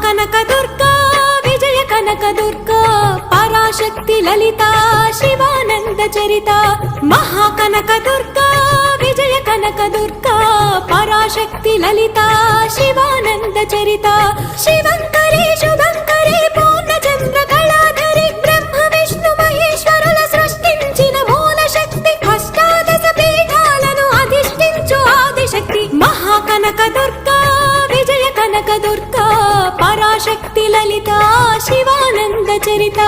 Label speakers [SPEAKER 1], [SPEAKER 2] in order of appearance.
[SPEAKER 1] కనక దుర్గా విజయ కనక దుర్గా పరాశక్తి లలిత శివానంద చరిత మహాకనక దుర్గా విజయ కనక దుర్గా పరాశక్తి లలిత శివానంద చరిత శివంకరి శుభంకరి పూర్ణచంద్ర కళాధరి బ్రహ్మ విష్ణు మహేశ్వరుల సృష్టించిన మూల శక్తి అష్టాదశ పీఠాలను అధిష్ఠించు ఆదిశక్తి మహాకనక దుర్గా విజయ కనక దుర్గా పరాశక్తి లలిత శివానంద చరిత